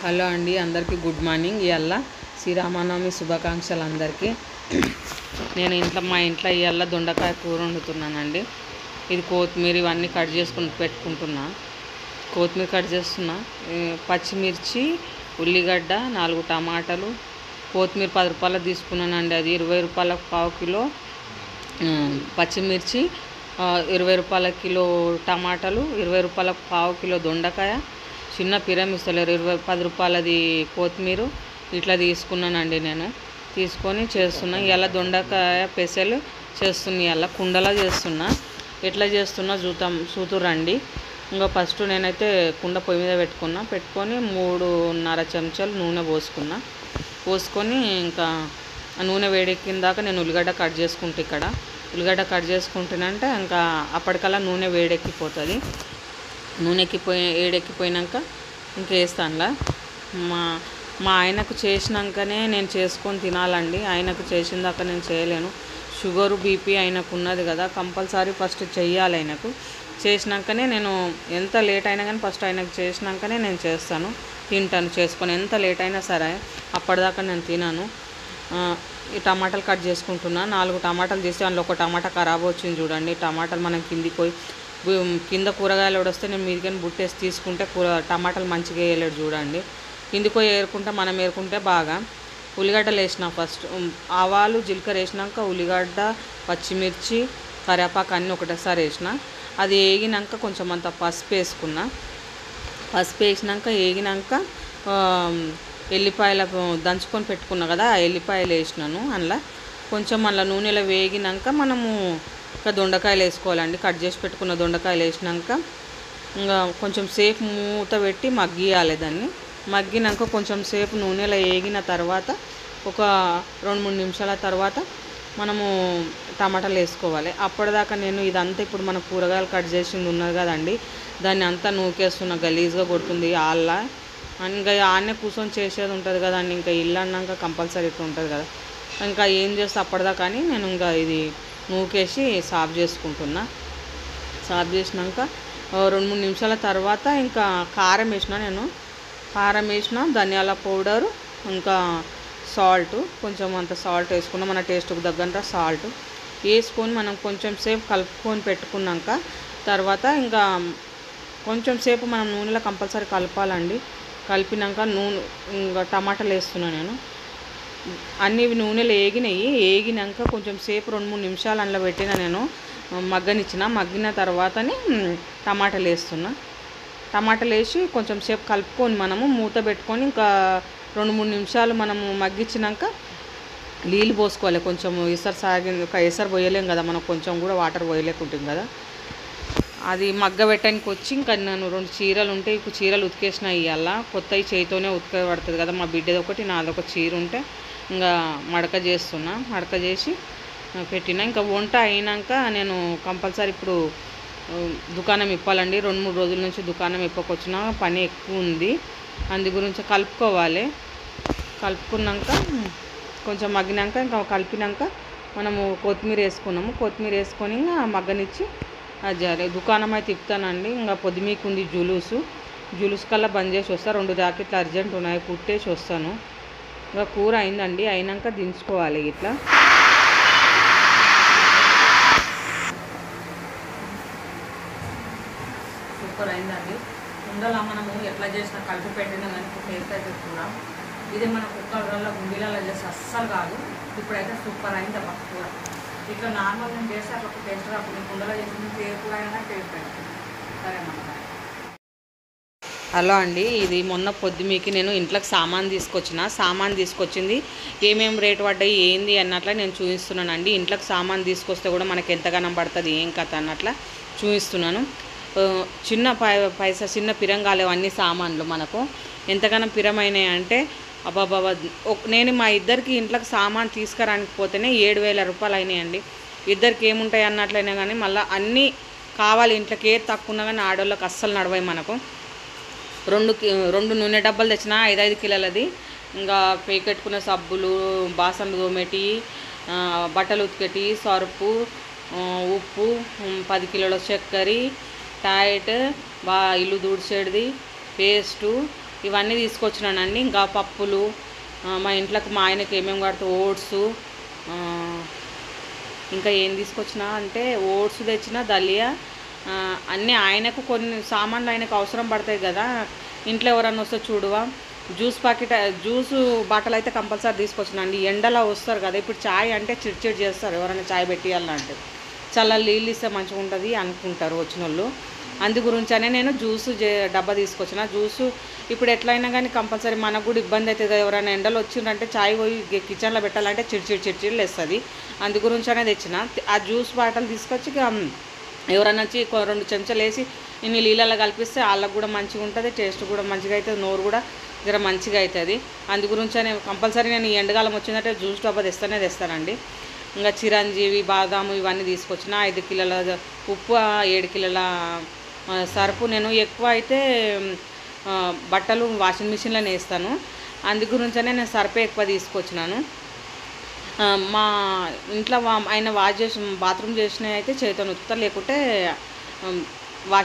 Hello అండి, అందరికీ good morning. ఇవాళ శ్రీరామనవమి శుభాకాంక్షలు అందరికీ. నేను మా ఇంట్లో ఇవాళ దొండకాయ కూర వండుతున్నానండి. ఇది కొత్తిమీర ఇవన్నీ కట్ చేసుకుని పెట్టుకుంటున్నా. కొత్తిమీర కట్ చేస్తున్నా, పచ్చిమిర్చి, ఉల్లిగడ్డ, 4 టమాటాలు, కొత్తిమీర 10 రూపాయలకు తీసుకున్నానండి. అది 20 రూపాయలకు పావు కిలో పచ్చిమిర్చి, 20 రూపాయల కిలో టమాటాలు, 20 రూపాయలకు పావు కిలో దొండకాయ, చిన్న పిరమిస్తలేరు 10 రూపాయలది కొత్తిమీర ఇట్లా తీసుకున్నానండి. నేను తీసుకొని చేస్తున్నా. ఇలా దొండకాయ పెసలు చేస్తున్నా. ఇలా కుండలా చేస్తున్నా. ఎట్లా చేస్తున్నా చూతురండి. ఇంకా ఫస్ట్ నేనైతే కుండ పొయ్యి మీద పెట్టుకొని 3.5 చెంచాలు నూనె పోసుకొని ఇంకా నూనె వేడెక్కిన దాకా నేను ఉల్లిగడ్డ కట్ చేసుకుంటే ఉల్లిగడ్డ కట్ చేసుకుంటేనంటే ఇంకా అప్పటికల్లా నూనె వేడెక్కిపోతుంది. వేడెక్కిపోయినాక ఇంకా వేస్తానులా. మా ఆయనకు చేసినాకనే నేను చేసుకొని తినాలండి. ఆయనకు చేసిన దాకా నేను చేయలేను. షుగరు బీపీ ఆయనకు ఉన్నది కదా, కంపల్సరీ ఫస్ట్ చెయ్యాలి. ఆయనకు చేసినాకనే నేను ఎంత లేట్ అయినా కానీ ఫస్ట్ ఆయనకు చేసినాకనే నేను తింటాను చేసుకొని. ఎంత లేట్ అయినా సరే అప్పటిదాకా నేను తినను. ఈ టమాటాలు కట్ చేసుకుంటున్నా. 4 టమాటాలు తీసి అందులో 1 టమాటా ఖరాబ్ వచ్చింది చూడండి. టమాటాలు మనం కింద కూరగాయలు వస్తే నేను మీదికని బుట్టేసి తీసుకుంటే టమాటాలు మంచిగా వేయలేడు చూడండి. కిందికి ఏరుకుంటే మనం ఏరుకుంటే బాగా. ఉల్లిగడ్డలు వేసిన ఫస్ట్, ఆవాలు జీలకర్ర వేసినాక ఉల్లిగడ్డ, పచ్చిమిర్చి, కరివేపాకు అన్నీ ఒకటేసారి వేసిన. అది వేగినాక కొంచెం అంత పసుపు వేసుకున్నా. పసుపు వేసినాక వేగినాక ఎల్లిపాయలు దంచుకొని పెట్టుకున్నా కదా, ఆ ఎల్లిపాయలు వేసినాను. అందులో కొంచెం మళ్ళీ నూనెలో వేగినాక మనము ఇంకా దొండకాయలు వేసుకోవాలండి. కట్ చేసి పెట్టుకున్న దొండకాయలు వేసినాక ఇంకా కొంచెం సేపు మూత పెట్టి మగ్గియాలి. దాన్ని మగ్గినాక కొంచెం సేపు నూనెలో వేగిన తర్వాత ఒక 2-3 నిమిషాల తర్వాత మనము టమాటాలు వేసుకోవాలి. అప్పటిదాకా నేను ఇదంతా ఇప్పుడు మన కూరగాయలు కట్ చేసింది ఉన్నది కదండి, దాన్ని అంతా నూకేస్తున్నా. గలీజ్గా కొడుతుంది ఆల్లా. ఇంకా ఆడనే కూర్చొని చేసేది ఉంటుంది కదండి. ఇంకా ఇల్లు అన్నాక కంపల్సరీ ఇట్లా ఉంటుంది కదా. ఇంకా ఏం చేస్తే అప్పటిదాకా కానీ నేను ఇంకా ఇది నూకేసి సాఫ్ చేసుకుంటున్నా. సాఫ్ చేసినాక 2-3 నిమిషాల తర్వాత ఇంకా కారం వేసిన, ధనియాల పౌడరు, ఇంకా సాల్ట్, కొంచెం అంత సాల్ట్ వేసుకున్నాం. మన టేస్ట్కి తగ్గంత సాల్ట్ వేసుకొని మనం కొంచెం సేపు కలుపుకొని పెట్టుకున్నాక తర్వాత ఇంకా కొంచెం సేపు మనం నూనెలో కంపల్సరీ కలపాలండి. కలిపినాక ఇంకా టమాటాలు వేస్తున్నాను నేను. అన్నీ నూనెలు వేగినాక కొంచెం సేపు 2-3 నిమిషాలు అందులో పెట్టిన నేను మగ్గిన తర్వాతనే టమాటాలు వేస్తున్నా. టమాటాలు వేసి కొంచెం సేపు కలుపుకొని మనము మూత పెట్టుకొని ఇంకా 2-3 నిమిషాలు మనము మగ్గించినాక నీళ్ళు పోసుకోవాలి. కొంచెం ఎసరు పోయలేం కదా మనం, కొంచెం కూడా వాటర్ పోయలేకుంటుంది కదా. అది మగ్గబెట్టడానికి వచ్చి ఇంకా నేను 2 చీరలు ఉంటే చీరలు ఉతికేసిన. ఇవాళ కొత్తవి చేతితోనే ఉతకబడుతుంది కదా. మా బిడ్డది ఒకటి నాదొక చీర ఉంటే ఇంకా మడక చేసి పెట్టిన. ఇంకా వంట అయినాక నేను కంపల్సరీ ఇప్పుడు దుకాణం ఇప్పాలండి. 2-3 రోజుల నుంచి దుకాణం ఇప్పకొచ్చిన, పని ఎక్కువ ఉంది. అందు గురించి కలుపుకున్నాక కొంచెం మగ్గినాక ఇంకా కలిపినాక మనము కొత్తిమీర వేసుకొని ఇంకా మగ్గనిచ్చి అది దుకాణం అయితే తిప్పుతానండి. ఇంకా పొద్దుమీకు ఉంది జులుసు కల్లా బంద్ చేసి వస్తా. 2 జాకెట్లు అర్జెంట్ ఉన్నాయి, కుట్టేసి వస్తాను. ఇంకా కూర అయిందండి. అయినాక దించుకోవాలి. ఇట్లా సూపర్ అయిందండి. కుండలో మనము ఎట్లా చేసినా కలిపి పెట్టినా కానీ టేస్ట్ అయితే కూర. ఇది మన కుక్కర్లలో గుండీలలో చేస్తే అస్సలు కాదు. ఇప్పుడైతే సూపర్ అయింది అబ్బా కూర. ఇట్లా నార్మల్ నేను చేస్తే అట్లా టేస్ట్ రాకుండా కుండలో చేసిన కూర అయినా టేస్ట్ అవుతుంది. సరే మన హలో అండి, ఇది మొన్న పొద్దుమీకి నేను ఇంట్లోకి సామాన్ తీసుకొచ్చింది ఏమేమి రేటు పడ్డాయి ఏంది అన్నట్లా నేను చూపిస్తున్నానండి. ఇంట్లోకి సామాన్ తీసుకొస్తే కూడా మనకి ఎంతగానం పడుతుంది ఏం కథ అన్నట్లా చూపిస్తున్నాను. చిన్న పిరంగాలు అన్ని సామాన్లు మనకు ఎంతగానో పిరమైనాయి అంటే అబ్బాబాబా. నేను మా ఇద్దరికి ఇంట్లోకి సామాన్ తీసుకురానికి పోతేనే 7,000 రూపాయలు అయినాయండి. ఇద్దరికి ఏముంటాయి అన్నట్లయినా కానీ మళ్ళీ అన్నీ కావాలి. ఇంట్లోకి ఏది తక్కువ ఉన్నా కానీ ఆడవాళ్ళకి అస్సలు నడవాయి. మనకు 2 నూనె డబ్బాలు తెచ్చిన 5-5 కిలోలది. ఇంకా పెట్టుకునే సబ్బులు, బాసన్లు తోమేటి, బట్టలు ఉతికేటి, సరుపు, ఉప్పు, 10 కిలోల చక్కెర, టైట్, ఇల్లు తుడిచేది, పేస్టు, ఇవన్నీ తీసుకొచ్చినానండి. ఇంకా పప్పులు, మా ఇంట్లోకి మా ఆయనకి ఏమేమి కడితే ఓట్స్, ఇంకా ఏం తీసుకొచ్చినా అంటే ఓట్స్ తెచ్చిన, దలియా, అన్నీ ఆయనకు కొన్ని సామాన్లు ఆయనకు అవసరం పడతాయి కదా, ఇంట్లో ఎవరన్నా వస్తే చూడువా. జ్యూస్ ప్యాకెట్, జ్యూసు బాటిల్ అయితే కంపల్సరీ తీసుకొచ్చినండి. ఎండలో వస్తారు కదా, ఇప్పుడు చాయ్ అంటే చిడ్చిడ్ చేస్తారు ఎవరైనా చాయ్ పెట్టియాలంటే, చాలా నీళ్ళు ఇస్తే మంచిగా ఉంటుంది అనుకుంటారు వచ్చిన వాళ్ళు. అందు గురించనే నేను జ్యూసు డబ్బా తీసుకొచ్చిన. జ్యూసు ఇప్పుడు ఎట్లయినా కానీ కంపల్సరీ మనకు కూడా ఇబ్బంది అవుతుంది కదా, ఎవరైనా ఎండలు వచ్చిందంటే చాయ్ పోయి కిచెన్లో పెట్టాలంటే చిడ్చిడ్ వేస్తుంది. అందు గురించనే తెచ్చిన. ఆ జ్యూస్ బాటిల్ తీసుకొచ్చి ఎవరైనా వచ్చి 2 చెంచాలు వేసి ఇన్ని నీళ్ళలో కలిపిస్తే వాళ్ళకు కూడా మంచిగా ఉంటుంది, టేస్ట్ కూడా మంచిగా అవుతుంది, నోరు కూడా జర మంచిగా అవుతుంది. అందు గురించనే కంపల్సరీ నేను ఈ ఎండకాలం వచ్చిందంటే జ్యూస్ డబ్బా తెస్తానండి. ఇంకా చిరంజీవి, బాదాము ఇవన్నీ తీసుకొచ్చిన. 5 కిలోల ఉప్పు, 7 కిలోల సరుపు. నేను ఎక్కువ అయితే బట్టలు వాషింగ్ మిషన్లోనే వేస్తాను. అందు గురించనే నేను సర్పే ఎక్కువ తీసుకొచ్చినాను. మా ఇంట్లో ఆయన బాత్రూమ్ చేసినవి అయితే చేతితో ఉతుకుతా, లేకుంటే వాష్